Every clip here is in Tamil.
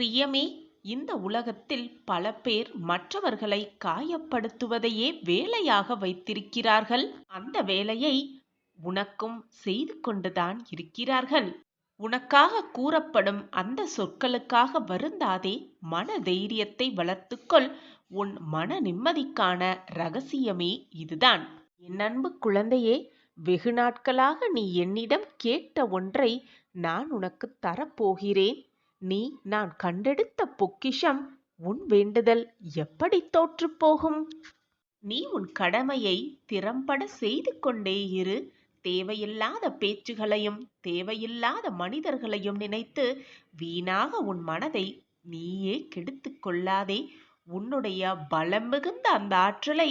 பிரியமே, இந்த உலகத்தில் பல பேர் மற்றவர்களை காயப்படுத்துவதையே வேலையாக வைத்திருக்கிறார்கள். அந்த வேலையை உனக்கும் செய்து கொண்டுதான் இருக்கிறார்கள். உனக்காக கூறப்படும் அந்த சொற்களுக்காக வருந்தாதே. மன தைரியத்தை வளர்த்துக்கொள். உன் மன நிம்மதிக்கான ரகசியமே இதுதான். என் அன்பு குழந்தையே, வெகு நாட்களாக நீ என்னிடம் கேட்ட ஒன்றை நான் உனக்கு தரப்போகிறேன். நான் கண்டெடுத்த பொக்கிஷம். உன் வேண்டுதல் எப்படி தோற்றுப் போகும்? நீ உன் கடமையை திறம்பட செய்து கொண்டே இரு. தேவையில்லாத பேச்சுகளையும் தேவையில்லாத மனிதர்களையும் நினைத்து வீணாக உன் மனதை நீயே கெடுத்து கொள்ளாதே. உன்னுடைய பலம் மிகுந்த அந்த ஆற்றலை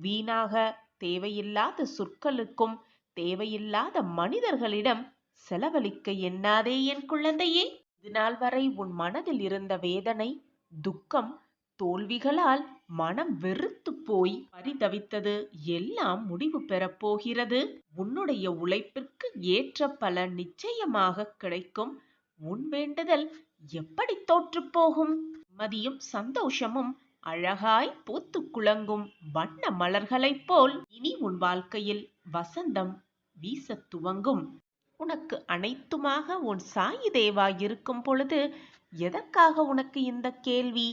வீணாக தேவையில்லாத சொற்களுக்கும் தேவையில்லாத மனிதர்களிடம் செலவழிக்க எண்ணாதே என் குழந்தையே. இதுநாள் வரை உன் மனதில் இருந்த வேதனை, துக்கம், தோல்விகளால் மனம் வெறுத்து போய் பரிதவித்தது எல்லாம் முடிவு பெறப் போகிறது. உன்னுடைய உழைப்பிற்கு ஏற்ற பலன் நிச்சயமாக கிடைக்கும். உன் வேண்டுதல் எப்படி தோற்றுப் போகும்? நிம்மதியும் சந்தோஷமும் அழகாய் பூத்து குலுங்கும் வண்ண மலர்களைப் போல் இனி உன் வாழ்க்கையில் வசந்தம் வீசத் துவங்கும். உனக்கு அனைத்துமாக உன் சாயி தேவா இருக்கும் பொழுது எதற்காக உனக்கு இந்த கேள்வி?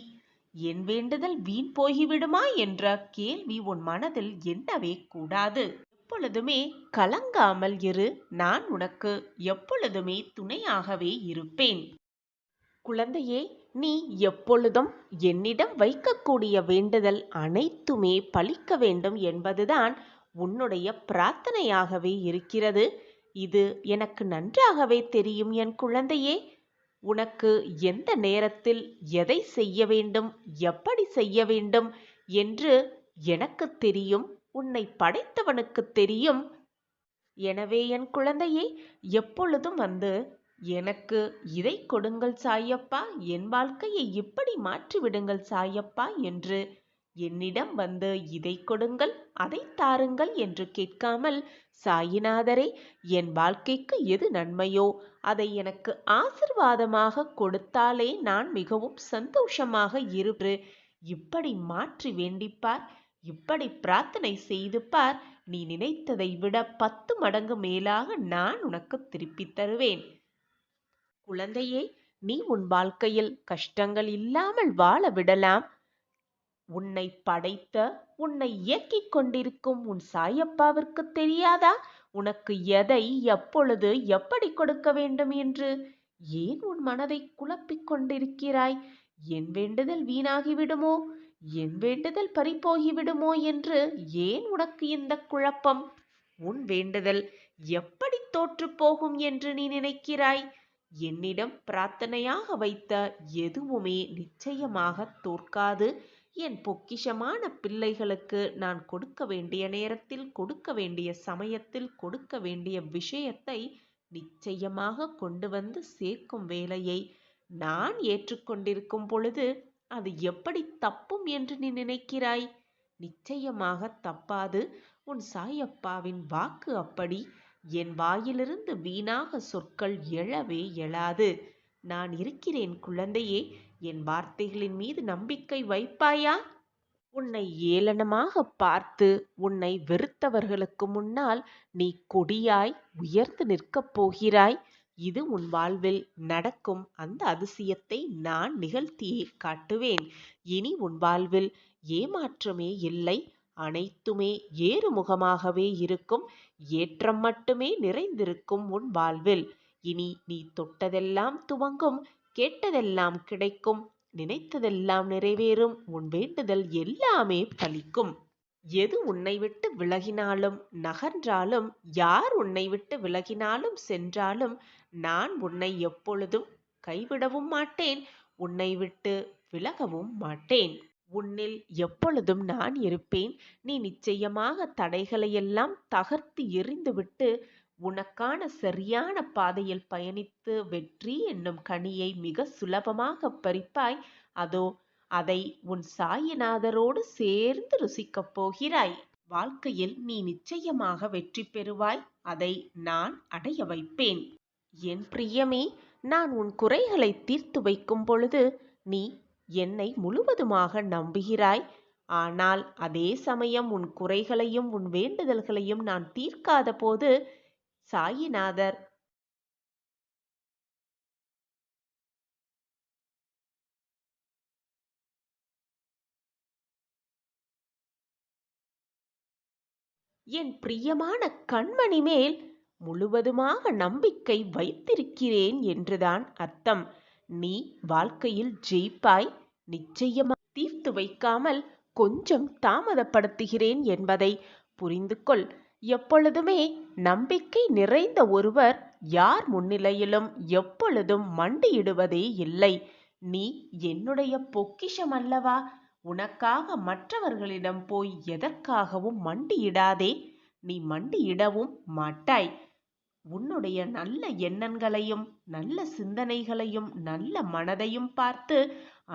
என் வேண்டுதல் வீண் போய்விடுமா என்ற கேள்வி உன் மனதில் எண்ணவே கூடாது. எப்பொழுதுமே கலங்காமல் இரு. நான் உனக்கு எப்பொழுதுமே துணையாகவே இருப்பேன். குழந்தையே, நீ எப்பொழுதும் என்னிடம் வைக்கக்கூடிய வேண்டுதல் அனைத்துமே பலிக்க வேண்டும் என்பதுதான் உன்னுடைய பிரார்த்தனையாகவே இருக்கிறது. இது எனக்கு நன்றாகவே தெரியும் என் குழந்தையே. உனக்கு எந்த நேரத்தில் எதை செய்ய வேண்டும், எப்படி செய்ய வேண்டும் என்று எனக்கு தெரியும். உன்னை படைத்தவனுக்கு தெரியும். எனவே என் குழந்தையே, எப்பொழுதும் எனக்கு இதை கொடுங்கள் சாயப்பா, என் வாழ்க்கையை இப்படி மாற்றிவிடுங்கள் சாயப்பா என்று என்னிடம் இதை கொடுங்கள், அதை தாருங்கள் என்று கேட்காமல், சாயிநாதரே, என் வாழ்க்கைக்கு எது நன்மையோ அதை எனக்கு ஆசிர்வாதமாக கொடுத்தாலே நான் மிகவும் சந்தோஷமாக இருப்பேன். இப்படி மாற்றி வேண்டிப்பார், இப்படி பிரார்த்தனை செய்து பார். நீ நினைத்ததை விட 10 மடங்கு மேலாக நான் உனக்கு திருப்பித் தருவேன். குழந்தையே, நீ உன் வாழ்க்கையில் கஷ்டங்கள் இல்லாமல் வாழ விடலாம். உன்னை படைத்த, உன்னை இயக்கிக் கொண்டிருக்கும் உன் சாயப்பாவிற்கு தெரியாதா உனக்கு எதை எப்பொழுது எப்படி கொடுக்க வேண்டும் என்று? ஏன் உன் மனதை குழப்பிக் கொண்டிருக்கிறாய்? என் வேண்டுதல் வீணாகிவிடுமோ, என் வேண்டுதல் பறிபோகிவிடுமோ என்று ஏன் உனக்கு இந்த குழப்பம்? உன் வேண்டுதல் எப்படி தோற்று போகும் என்று நீ நினைக்கிறாய்? என்னிடம் பிரார்த்தனையாக வைத்த எதுவுமே நிச்சயமாக தோற்காது. என் பொக்கிஷமான பிள்ளைகளுக்கு நான் கொடுக்க வேண்டிய நேரத்தில், கொடுக்க வேண்டிய சமயத்தில், கொடுக்க வேண்டிய விஷயத்தை நிச்சயமாக கொண்டு சேர்க்கும் வேலையை நான் ஏற்றுக்கொண்டிருக்கும் பொழுது அது எப்படி தப்பும் என்று நீ நினைக்கிறாய்? நிச்சயமாக தப்பாது. உன் சாயப்பாவின் வாக்கு அப்படி. என் வாயிலிருந்து வீணாக சொற்கள் எழவே எழாது. நான் இருக்கிறேன் குழந்தையே. என் வார்த்தைகளின் மீது நம்பிக்கை வைப்பாயா? உன்னை ஏளனமாக பார்த்து உன்னை வெறுத்தவர்களுக்கு முன்னால் நீ கொடியாய் உயர்ந்து நிற்கப் போகிறாய். இது உன் வாழ்வில் நடக்கும் அந்த அதிசயத்தை நான் நிகழ்த்தியே காட்டுவேன். இனி உன் வாழ்வில் ஏமாற்றமே இல்லை. அனைத்துமே ஏறுமுகமாகவே இருக்கும். ஏற்றம் மட்டுமே நிறைந்திருக்கும் உன் வாழ்வில். இனி நீ தொட்டதெல்லாம் துவங்கும், கேட்டதெல்லாம் கிடைக்கும், நினைத்ததெல்லாம் நிறைவேறும். உன் வேண்டுதல் எல்லாமே பலிக்கும். எது உன்னை விட்டு விலகினாலும் நகன்றாலும், யார் உன்னை விட்டு விலகினாலும் சென்றாலும், நான் உன்னை எப்பொழுதும் கைவிடவும் மாட்டேன், உன்னை விட்டு விலகவும் மாட்டேன். உன்னில் எப்பொழுதும் நான் இருப்பேன். நீ நிச்சயமாக தடைகளையெல்லாம் தகர்த்து எறிந்துவிட்டு உனக்கான சரியான பாதையில் பயணித்து வெற்றி என்னும் கனியை மிக சுலபமாக பறிப்பாய். அதை உன் சாயிநாதரோடு சேர்ந்து ருசிக்கப் போகிறாய். வாழ்க்கையில் நீ நிச்சயமாக வெற்றி பெறுவாய். அதை நான் அடைய வைப்பேன். என் பிரியமே, நான் உன் குறைகளை தீர்த்து வைக்கும் பொழுது நீ என்னை முழுவதுமாக நம்புகிறாய். ஆனால் அதே சமயம் உன் குறைகளையும் உன் வேண்டுதல்களையும் நான் தீர்க்காத போது சாயிநாதர் என் பிரியமான கண்மணி மேல் முழுவதுமாக நம்பிக்கை வைத்திருக்கிறேன் என்றுதான் அர்த்தம். நீ வாழ்க்கையில் ஜெயிப்பாய். நிச்சயமாக தீர்த்து வைக்காமல் கொஞ்சம் தாமதப்படுத்துகிறேன் என்பதை புரிந்து கொள். எப்பொழுதுமே நம்பிக்கை நிறைந்த ஒருவர் யார் முன்னிலையிலும் எப்பொழுதும் மண்டியிடுவதே இல்லை. நீ என்னுடைய பொக்கிஷம் அல்லவா? உனக்காக மற்றவர்களிடம் போய் எதற்காகவும் மண்டியிடாதே. நீ மண்டியிடவும் மாட்டாய். உன்னுடைய நல்ல எண்ணங்களையும் நல்ல சிந்தனைகளையும் நல்ல மனதையும் பார்த்து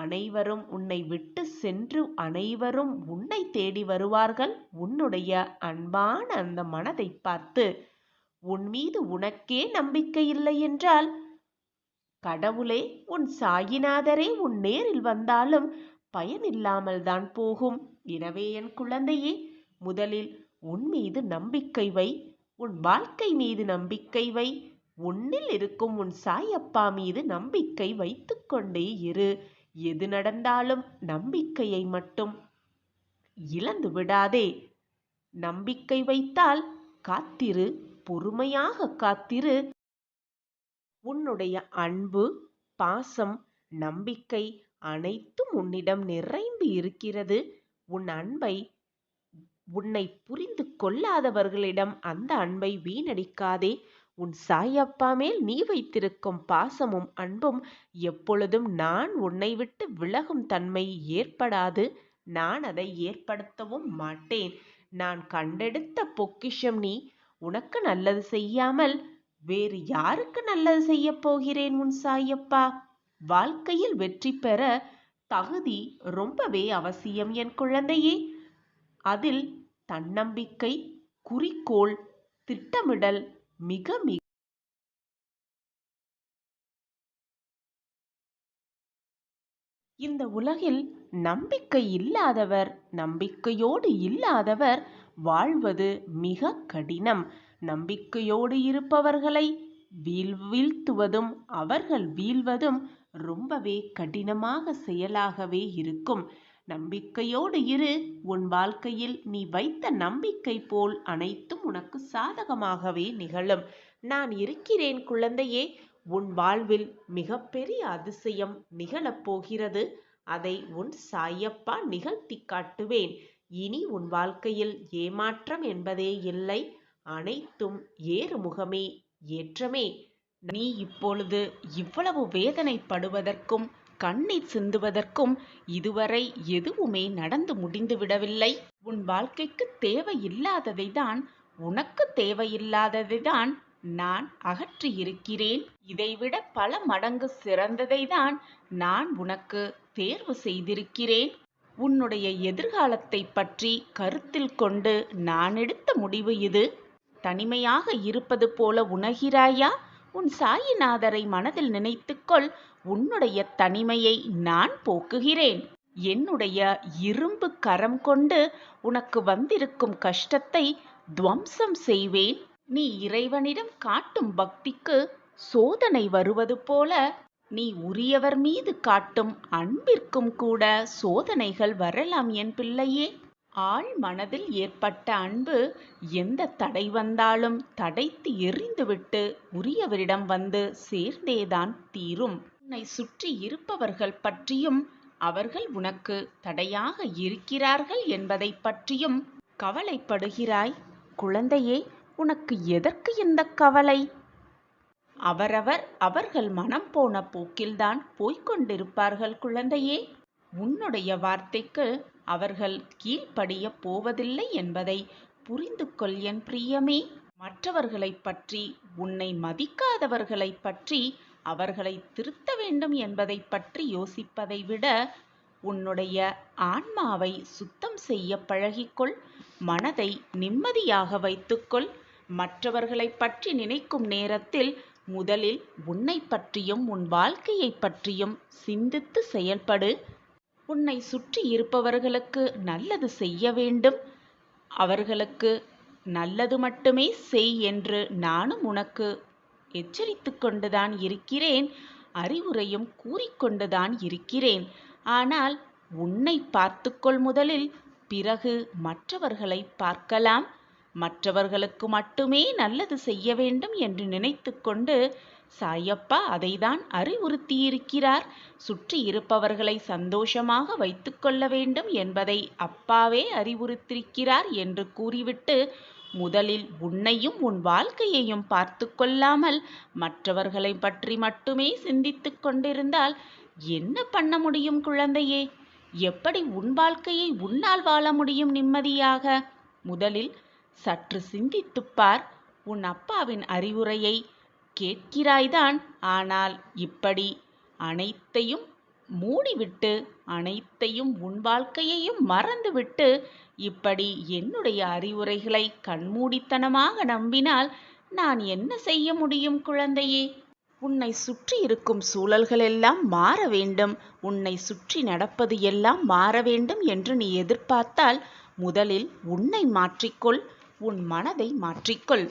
அனைவரும் உன்னை விட்டு சென்று அனைவரும் உன்னை தேடி வருவார்கள். உன்னுடைய அன்பான அந்த மனதை பார்த்து உன் மீது உனக்கே நம்பிக்கை இல்லை என்றால் கடவுளே, உன் சாயிநாதரே உன் நேரில் வந்தாலும் பயனில்லாமல் தான் போகும். எனவே என் குழந்தையே, முதலில் உன் மீது நம்பிக்கை வை. உன் வாழ்க்கை மீது நம்பிக்கை வை. உன்னில் இருக்கும் உன் சாயப்பா மீது நம்பிக்கை வைத்துக் கொண்டே இரு. எது நடந்தாலும் நம்பிக்கையை மட்டும் இழந்து விடாதே. நம்பிக்கை வைத்தால் காத்திரு, பொறுமையாக காத்திரு. உன்னுடைய அன்பு, பாசம், நம்பிக்கை அனைத்தும் உன்னிடம் நிறைந்து இருக்கிறது. உன் அன்பை உன்னை புரிந்து கொள்ளாதவர்களிடம் அந்த அன்பை வீணடிக்காதே. உன் சாயப்பா மேல் நீ வைத்திருக்கும் பாசமும் அன்பும் எப்பொழுதும் நான் உன்னை விட்டு விலகும் தன்மை ஏற்படாது. நான் அதை ஏற்படுத்தவும் மாட்டேன். நான் கண்டெடுத்த பொக்கிஷம் நீ. உனக்கு நல்லது செய்யாமல் வேறு யாருக்கு நல்லது செய்ய போகிறேன் உன் சாயப்பா? வாழ்க்கையில் வெற்றி பெற தகுதி ரொம்பவே அவசியம் என் குழந்தையே. அதில் தன்னம்பிக்கை, குறிக்கோள், திட்டமிடல் மிக மிக இந்த உலகில் நம்பிக்கை இல்லாதவர், நம்பிக்கையோடு இல்லாதவர் வாழ்வது மிக கடினம். நம்பிக்கையோடு இருப்பவர்களை வீழ்த்துவதும் அவர்கள் வீழ்வதும் ரொம்பவே கடினமாக செயலாகவே இருக்கும். நம்பிக்கையோடு இரு. உன் வாழ்க்கையில் நீ வைத்த நம்பிக்கை போல் அனைத்தும் உனக்கு சாதகமாகவே நிகழும். நான் இருக்கிறேன் குழந்தையே. உன் வாழ்வில் மிகப்பெரிய அதிசயம் நிகழப்போகிறது. அதை உன் சாயப்பா நிகழ்த்தி காட்டுவேன். இனி உன் வாழ்க்கையில் ஏமாற்றம் என்பதே இல்லை. அனைத்தும் ஏறுமுகமே, ஏற்றமே. நீ இப்பொழுது இவ்வளவு வேதனைப்படுவதற்கும் கண்ணீர் சிந்துவதற்கும் இதுவரை எதுவுமே நடந்து முடிந்துவிடவில்லை. உன் வாழ்க்கைக்கு தேவையில்லாததை தான், உனக்கு தேவையில்லாததை தான் நான் அகற்றியிருக்கிறேன். இதைவிட பல மடங்கு சிறந்ததை தான் நான் உனக்கு தேர்வு செய்திருக்கிறேன். உன்னுடைய எதிர்காலத்தை பற்றி கருத்தில் கொண்டு நான் எடுத்த முடிவு இது. தனிமையாக இருப்பது போல உணர்கிறாயா? உன் சாயிநாதரை மனதில் நினைத்துக்கொள். உன்னுடைய தனிமையை நான் போக்குகிறேன். என்னுடைய இரும்பு கரம் கொண்டு உனக்கு வந்திருக்கும் கஷ்டத்தை துவம்சம் செய்வேன். நீ இறைவனிடம் காட்டும் பக்திக்கு சோதனை வருவது போல நீ உரியவர் மீது காட்டும் அன்பிற்கும் கூட சோதனைகள் வரலாம் என் பிள்ளையே. ஆழ் மனதில் ஏற்பட்ட அன்பு எந்த தடை வந்தாலும் தடைத்து எறிந்துவிட்டு உரியவரிடம் வந்து சேர்ந்தேதான் தீரும். உன்னை சுற்றி இருப்பவர்கள் பற்றியும் அவர்கள் உனக்கு தடையாக இருக்கிறார்கள் என்பதை பற்றியும் கவலைப்படுகிறாய். குழந்தையே, உனக்கு எதற்கு இந்த கவலை? அவரவர் அவர்கள் மனம் போன போக்கில்தான் போய்கொண்டிருப்பார்கள் குழந்தையே. உன்னுடைய வார்த்தைக்கு அவர்கள் கீழ்ப்படிய போவதில்லை என்பதை புரிந்து கொள் என் பிரியமே. மற்றவர்களை பற்றி, உன்னை மதிக்காதவர்களை பற்றி, அவர்களை திருத்த வேண்டும் என்பதை பற்றி யோசிப்பதை விட உன்னுடைய ஆன்மாவை சுத்தம் செய்ய பழகிக்கொள். மனதை நிம்மதியாக வைத்துக்கொள். மற்றவர்களை பற்றி நினைக்கும் நேரத்தில் முதலில் உன்னை பற்றியும் உன் வாழ்க்கையை பற்றியும் சிந்தித்து செயல்படு. உன்னை சுற்றி இருப்பவர்களுக்கு நல்லது செய்ய வேண்டும். அவர்களுக்கு நல்லது மட்டுமே செய் என்று நானும் உனக்கு எச்சரித்து கொண்டுதான் இருக்கிறேன். அறிவுரையும் கூறிக்கொண்டுதான் இருக்கிறேன். ஆனால் உன்னை பார்த்துக்கொள் முதலில். பிறகு மற்றவர்களை பார்க்கலாம். மற்றவர்களுக்கு மட்டுமே நல்லது செய்ய வேண்டும் என்று நினைத்து கொண்டு சாயப்பா அதைதான் அறிவுறுத்தியிருக்கிறார். சுற்றி இருப்பவர்களை சந்தோஷமாக வைத்துக்கொள்ள வேண்டும் என்பதை அப்பாவே அறிவுறுத்தியிருக்கிறார் என்று கூறிவிட்டு, முதலில் உன்னையும் உன் வாழ்க்கையையும் பார்த்து கொள்ளாமல் மற்றவர்களை பற்றி மட்டுமே சிந்தித்து கொண்டிருந்தால் என்ன பண்ண முடியும் குழந்தையே? எப்படி உன் வாழ்க்கையை உன்னால் வாழ முடியும் நிம்மதியாக? முதலில் சற்று சிந்தித்துப்பார். உன் அப்பாவின் அறிவுரையை கேட்கிறாய்தான். ஆனால் இப்படி அனைத்தையும் மூடிவிட்டு, அனைத்தையும் உன் வாழ்க்கையையும் மறந்துவிட்டு, இப்படி என்னுடைய அறிவுரைகளை கண்மூடித்தனமாக நம்பினால் நான் என்ன செய்ய முடியும் குழந்தையே? உன்னை சுற்றி இருக்கும் சூழல்கள் எல்லாம் மாற வேண்டும், உன்னை சுற்றி நடப்பது எல்லாம் மாற வேண்டும் என்று நீ எதிர்பார்த்தால் முதலில் உன்னை மாற்றிக்கொள். உன் மனதை மாற்றிக்கொள்.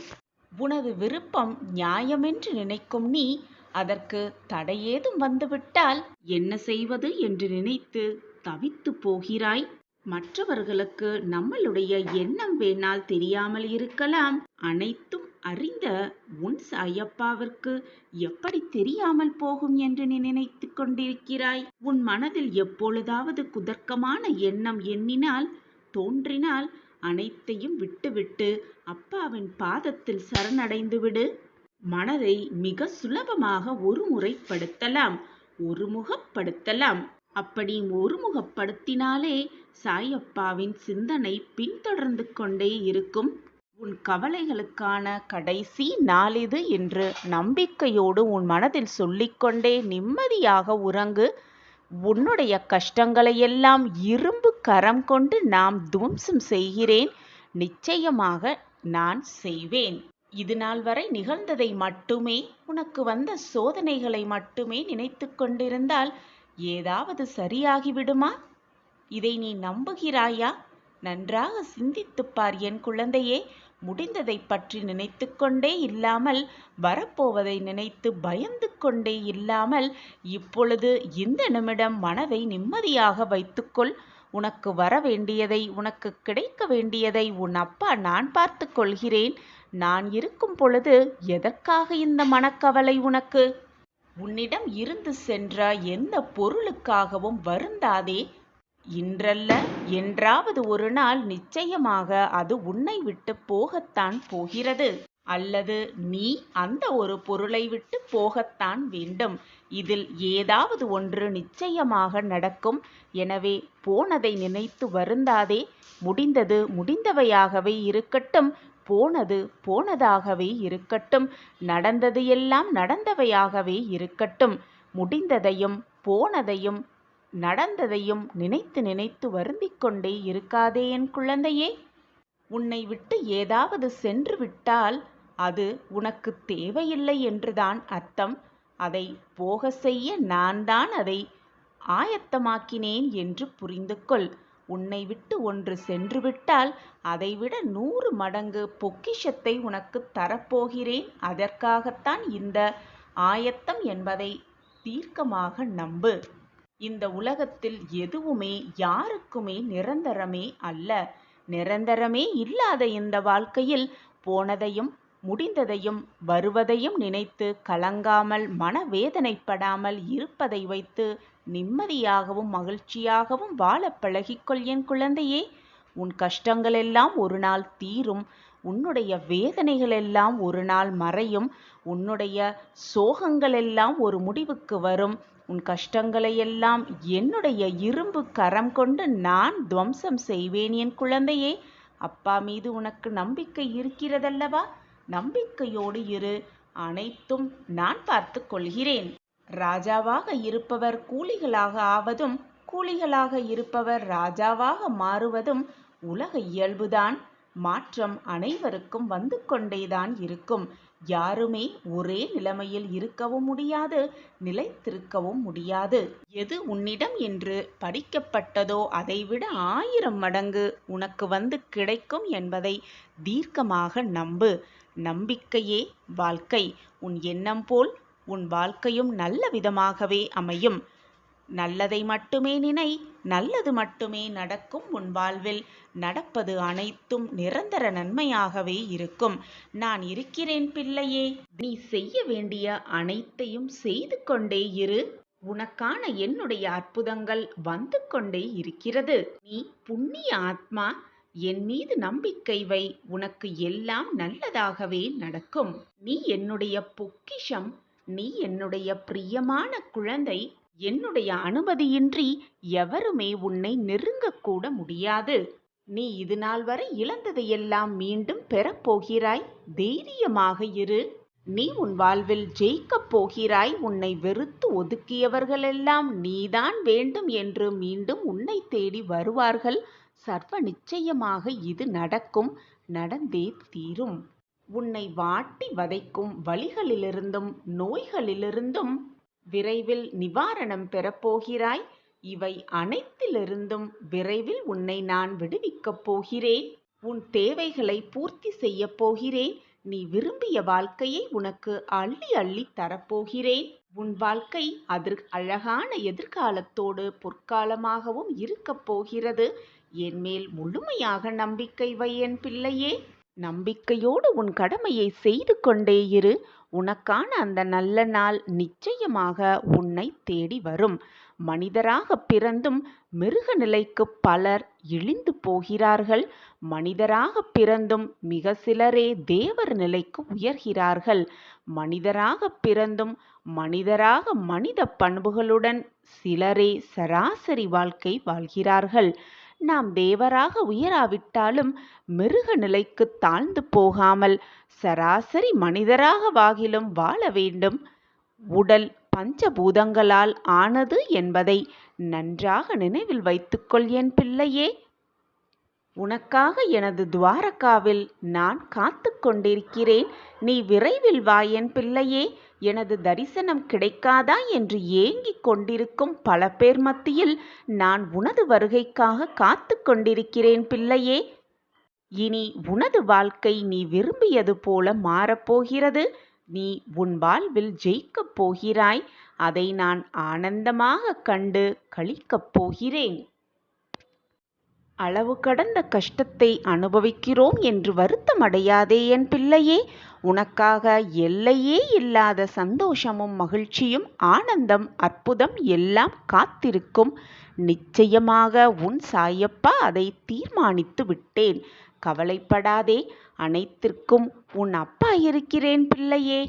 உனது விருப்பம் நியாயமென்று நினைக்கும் நீ அதற்கு தடையேதும் வந்துவிட்டால் என்ன செய்வது என்று நினைத்து தவித்து போகிறாய். மற்றவர்களுக்கு நம்மளுடைய எண்ணம் வேணால் தெரியாமல் இருக்கலாம். அனைத்தும் அறிந்த உன் சாயப்பாவிற்கு எப்படி தெரியாமல் போகும் என்று நீ நினைத்து கொண்டிருக்கிறாய். உன் மனதில் எப்பொழுதாவது குதர்க்கமான எண்ணம் எண்ணினால் தோன்றினால் அனைத்தையும் விட்டுவிட்டு அப்பாவின் பாதத்தில் சரணடைந்து விடு. மனதை மிக சுலபமாக ஒருமுகப்படுத்தலாம். அப்படி ஒருமுகப்படுத்தினாலே சாயப்பாவின் சிந்தனை பின்தொடர்ந்து கொண்டே இருக்கும். உன் கவலைகளுக்கான கடைசி நாள் இது என்று நம்பிக்கையோடு உன் மனதில் சொல்லிக்கொண்டே நிம்மதியாக உறங்கு. உன்னுடைய கஷ்டங்களையெல்லாம் இரும்பு கரம் கொண்டு நாம் துவம்சம் செய்கிறேன். நிச்சயமாக நான் செய்வேன். இது நாள் வரை நிகழ்ந்ததை மட்டுமே, உனக்கு வந்த சோதனைகளை மட்டுமே நினைத்து கொண்டிருந்தால் ஏதாவது சரியாகிவிடுமா? இதை நீ நம்புகிறாயா? நன்றாக சிந்தித்துப்பார் என் குழந்தையே. முடிந்ததை பற்றி நினைத்து கொண்டே இல்லாமல், வரப்போவதை நினைத்து பயந்து கொண்டே இல்லாமல், இப்பொழுது இந்த நிமிடம் மனதை நிம்மதியாக வைத்துக்கொள். உனக்கு வர வேண்டியதை, உனக்கு கிடைக்க வேண்டியதை உன் அப்பா நான் பார்த்து கொள்கிறேன். நான் இருக்கும் பொழுது எதற்காக இந்த மனக்கவலை உனக்கு? உன்னிடம் இருந்து சென்ற எந்த பொருளுக்காகவும் வருந்தாதே. இன்றல்ல என்றாவது ஒரு நாள் நிச்சயமாக அது உன்னை விட்டு போகத்தான் போகிறது. அல்லது நீ அந்த ஒரு பொருளை விட்டு போகத்தான் வேண்டும். இதில் ஏதாவது ஒன்று நிச்சயமாக நடக்கும். எனவே போனதை நினைத்து வருந்தாதே. முடிந்தது முடிந்தவையாகவே இருக்கட்டும். போனது போனதாகவே இருக்கட்டும். நடந்தது எல்லாம் நடந்தவையாகவே இருக்கட்டும். முடிந்ததையும் போனதையும் நடந்ததையும் நினைத்து நினைத்து வருந்திக் கொண்டே இருக்காதே என் குழந்தையே. உன்னை விட்டு ஏதாவது சென்று விட்டால் அது உனக்கு தேவையில்லை என்றுதான் அர்த்தம். அதை போக செய்ய நான் தான் அதை ஆயத்தமாக்கினேன் என்று புரிந்து கொள். உன்னை விட்டு ஒன்று சென்று விட்டால் அதைவிட 100 மடங்கு பொக்கிஷத்தை உனக்கு தரப்போகிறேன். அதற்காகத்தான் இந்த ஆயத்தம் என்பதை தீர்க்கமாக நம்பு. இந்த உலகத்தில் எதுவுமே யாருக்குமே நிரந்தரமே அல்ல. நிரந்தரமே இல்லாத இந்த வாழ்க்கையில் போனதையும் முடிந்ததையும் வருவதையும் நினைத்து கலங்காமல் மனவேதனைப்படாமல் இருப்பதை வைத்து நிம்மதியாகவும் மகிழ்ச்சியாகவும் வாழ பழகிக்கொள் என் குழந்தையே. உன் கஷ்டங்களெல்லாம் ஒரு நாள் தீரும். உன்னுடைய வேதனைகளெல்லாம் ஒரு நாள் மறையும். உன்னுடைய சோகங்களெல்லாம் ஒரு முடிவுக்கு வரும். உன் கஷ்டங்களையெல்லாம் என்னுடைய இரும்பு கரம் கொண்டு நான் துவம்சம் செய்வேன் என் குழந்தையே. அப்பா மீது உனக்கு நம்பிக்கை இருக்கிறதல்லவா? நம்பிக்கையோடு இரு. அனைத்தும் நான் பார்த்து கொள்கிறேன். ராஜாவாக இருப்பவர் கூலிகளாக ஆவதும், கூலிகளாக இருப்பவர் ராஜாவாக மாறுவதும் உலக இயல்புதான். மாற்றம் அனைவருக்கும் வந்து கொண்டேதான் இருக்கும். யாருமே ஒரே நிலைமையில் இருக்கவும் முடியாது, நிலைத்திருக்கவும் முடியாது. எது உன்னிடம் என்று படிக்கப்பட்டதோ அதைவிட 1000 மடங்கு உனக்கு வந்து கிடைக்கும் என்பதை தீர்க்கமாக நம்பு. நம்பிக்கையே வாழ்க்கை. உன் எண்ணம் போல் உன் வாழ்க்கையும் நல்ல விதமாகவே அமையும். நல்லதை மட்டுமே நினை, நல்லது மட்டுமே நடக்கும். உன் வாழ்வில் நடப்பது அனைத்தும் நிரந்தர நன்மையாகவே இருக்கும். நான் இருக்கிறேன் பிள்ளையே. நீ செய்ய வேண்டிய அனைத்தையும் செய்து கொண்டே இரு. உனக்கான என்னுடைய அற்புதங்கள் வந்து கொண்டே இருக்கிறது. நீ புண்ணிய ஆத்மா. என் மீது நம்பிக்கை வை. உனக்கு எல்லாம் நல்லதாகவே நடக்கும். நீ என்னுடைய பொக்கிஷம். நீ என்னுடைய பிரியமான குழந்தை. என்னுடைய அனுமதியின்றி எவருமே உன்னை நெருங்கக்கூட முடியாது. நீ இது நாள் வரை இழந்ததையெல்லாம் மீண்டும் பெறப்போகிறாய். தைரியமாக இரு. நீ உன் வாழ்வில் ஜெயிக்கப் போகிறாய். உன்னை வெறுத்து ஒதுக்கியவர்களெல்லாம் நீதான் வேண்டும் என்று மீண்டும் உன்னை தேடி வருவார்கள். சர்வ நிச்சயமாக இது நடக்கும், நடந்தே தீரும். உன்னை வாட்டி வதைக்கும் வலிகளிலிருந்தும் நோய்களிலிருந்தும் விரைவில் நிவாரணம் பெறப்போகிறாய். இவை அனைத்திலிருந்தும் விரைவில் உன்னை நான் விடுவிக்கப் போகிறேன். உன் தேவைகளை பூர்த்தி செய்யப் போகிறேன். நீ விரும்பிய வாழ்க்கையை உனக்கு அள்ளி அள்ளி தரப்போகிறேன். உன் வாழ்க்கை அழகான எதிர்காலத்தோடு பொற்காலமாகவும் இருக்கப் போகிறது. என் மேல் முழுமையாக நம்பிக்கை வை என் பிள்ளையே. நம்பிக்கையோடு உன் கடமையை செய்து கொண்டே இரு. உனக்கான அந்த நல்ல நாள் நிச்சயமாக உன்னை தேடி வரும். மனிதராக பிறந்தும் மிருக நிலைக்கு பலர் இழிந்து போகிறார்கள். மனிதராக பிறந்தும் மிக சிலரே தேவர் நிலைக்கு உயர்கிறார்கள். மனிதராக பிறந்தும் மனிதராக மனித பண்புகளுடன் சிலரே சராசரி வாழ்க்கை வாழ்கிறார்கள். நாம் தேவராக உயராவிட்டாலும் மிருக நிலைக்கு தாழ்ந்து போகாமல் சராசரி மனிதராக வாகிலும் வாழ வேண்டும். உடல் பஞ்சபூதங்களால் ஆனது என்பதை நன்றாக நினைவில் வைத்துக்கொள் என் பிள்ளையே. உனக்காக எனது துவாரகாவில் நான் காத்து கொண்டிருக்கிறேன். நீ விரைவில் வா என் பிள்ளையே. எனது தரிசனம் கிடைக்காதா என்று ஏங்கிக் கொண்டிருக்கும் பல பேர் மத்தியில் நான் உனது வருகைக்காக காத்து கொண்டிருக்கிறேன் பிள்ளையே. இனி உனது வாழ்க்கை நீ விரும்பியது போல மாறப்போகிறது. நீ உன் வாழ்வில் ஜெயிக்கப் போகிறாய். அதை நான் ஆனந்தமாக கண்டு களிக்கப் போகிறேன். அளவு கடந்த கஷ்டத்தை அனுபவிக்கிறோம் என்று வருத்தமடையாதே என் பிள்ளையே. உனக்காக எல்லையே இல்லாத சந்தோஷமும் மகிழ்ச்சியும் ஆனந்தம் அற்புதம் எல்லாம் காத்திருக்கும். நிச்சயமாக உன் சாயப்பா அதை தீர்மானித்து விட்டேன். கவலைப்படாதே. அனைத்திற்கும் உன் அப்பா இருக்கிறேன் பிள்ளையே.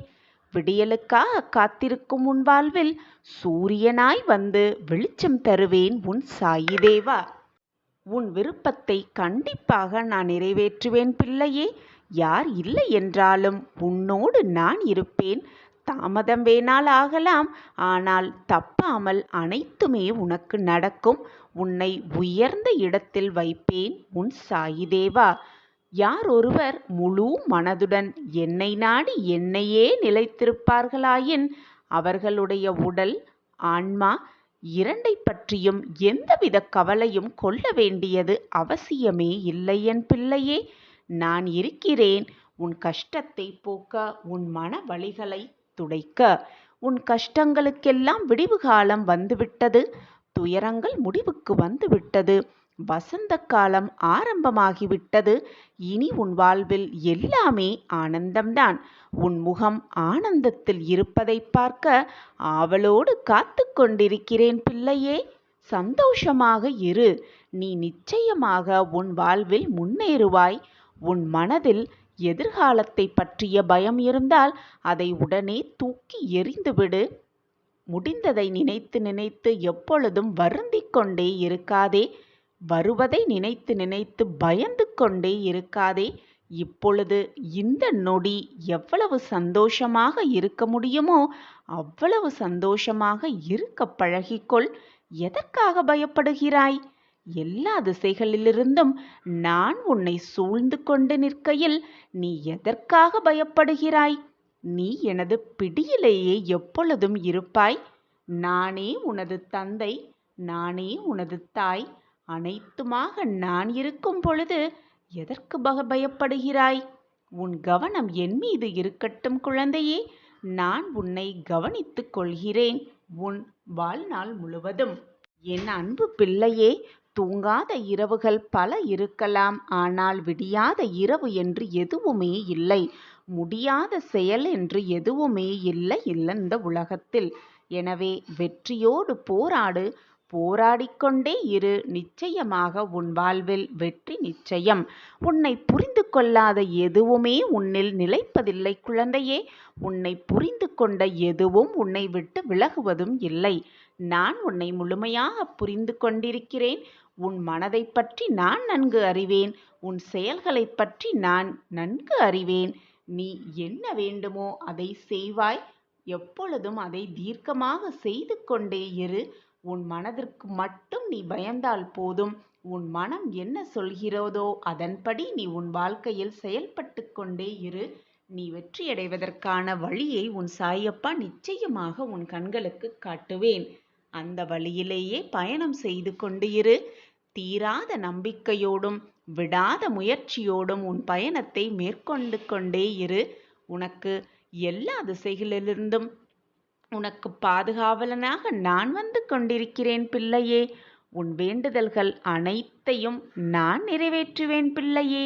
விடியலுக்காக காத்திருக்கும் உன் வாழ்வில் சூரியனாய் வந்து வெளிச்சம் தருவேன் உன் சாயி தேவா. உன் விருப்பத்தை கண்டிப்பாக நான் நிறைவேற்றுவேன் பிள்ளையே. யார் இல்லை என்றாலும் உன்னோடு நான் இருப்பேன். தாமதம் வேணால் ஆகலாம், ஆனால் தப்பாமல் அனைத்துமே உனக்கு நடக்கும். உன்னை உயர்ந்த இடத்தில் வைப்பேன் உன் சாயி தேவா. யார் ஒருவர் முழு மனதுடன் என்னை நாடி என்னையே நிலைத்திருப்பார்களாயின் அவர்களுடைய உடல் ஆன்மா இரண்டை பற்றியும் எந்தவித கவலையும் கொள்ள வேண்டியது அவசியமே இல்லை என் பிள்ளையே. நான் இருக்கிறேன் உன் கஷ்டத்தை போக்க, உன் மன வலிகளை துடைக்க. உன் கஷ்டங்களுக்கெல்லாம் விடிவு காலம் வந்துவிட்டது. துயரங்கள் முடிவுக்கு வந்துவிட்டது. வசந்த காலம் ஆரம்பமாகிவிட்டது. இனி உன் வாழ்வில் எல்லாமே ஆனந்தம்தான். உன் முகம் ஆனந்தத்தில் இருப்பதை பார்க்க ஆவலோடு காத்து கொண்டிருக்கிறேன் பிள்ளையே. சந்தோஷமாக இரு. நீ நிச்சயமாக உன் வாழ்வில் முன்னேறுவாய். உன் மனதில் எதிர்காலத்தை பற்றிய பயம் இருந்தால் அதை உடனே தூக்கி எறிந்துவிடு. முடிந்ததை நினைத்து நினைத்து எப்பொழுதும் வருந்திக் கொண்டே இருக்காதே. வருவதை நினைத்து நினைத்து பயந்து கொண்டே இருக்காதே. இப்பொழுது இந்த நொடி எவ்வளவு சந்தோஷமாக இருக்க முடியுமோ அவ்வளவு சந்தோஷமாக இருக்க பழகிக்கொள். எதற்காக பயப்படுகிறாய்? எல்லா திசைகளிலிருந்தும் நான் உன்னை சூழ்ந்து கொண்டு நிற்கையில் நீ எதற்காக பயப்படுகிறாய்? நீ எனது பிடியிலேயே எப்பொழுதும் இருப்பாய். நானே உனது தந்தை, நானே உனது தாய். அனைத்துமாக நான் இருக்கும் பொழுது எதற்கு பயப்படுகிறாய்? உன் கவனம் என் மீது இருக்கட்டும் குழந்தையே. நான் உன்னை கவனித்துக் கொள்கிறேன் உன் வாழ்நாள் முழுவதும். என் அன்பு பிள்ளையே, தூங்காத இரவுகள் பல இருக்கலாம். ஆனால் விடியாத இரவு என்று எதுவுமே இல்லை. முடியாத செயல் என்று எதுவுமே இல்லை இந்த உலகத்தில். எனவே வெற்றியோடு போராடு. போராடிக்கொண்டே இரு. நிச்சயமாக உன் வாழ்வில் வெற்றி நிச்சயம். உன்னை புரிந்து கொள்ளாத எதுவுமே உன்னில் நிலைப்பதில்லை குழந்தையே. உன்னை புரிந்து கொண்ட எதுவும் உன்னை விட்டு விலகுவதும் இல்லை. நான் உன்னை முழுமையாக புரிந்து கொண்டிருக்கிறேன். உன் மனதை பற்றி நான் நன்கு அறிவேன். உன் செயல்களை பற்றி நான் நன்கு அறிவேன். நீ என்ன வேண்டுமோ அதை செய்வாய். எப்பொழுதும் அதை தீர்க்கமாக செய்து கொண்டே இரு. உன் மனதிற்கு மட்டும் நீ பயந்தால் போதும். உன் மனம் என்ன சொல்கிறதோ அதன்படி நீ உன் வாழ்க்கையில் செயல்பட்டு கொண்டே இரு. நீ வெற்றியடைவதற்கான வழியை உன் சாயப்பா நிச்சயமாக உன் கண்களுக்கு காட்டுவேன். அந்த வழியிலேயே பயணம் செய்து கொண்டு இரு. தீராத நம்பிக்கையோடும் விடாத முயற்சியோடும் உன் பயணத்தை மேற்கொண்டு கொண்டே இரு. உனக்கு எல்லா திசைகளிலிருந்தும் உனக்கு பாதுகாவலனாக நான் வந்து கொண்டிருக்கிறேன் பிள்ளையே. உன் வேண்டுதல்கள் அனைத்தையும் நான் நிறைவேற்றுவேன் பிள்ளையே.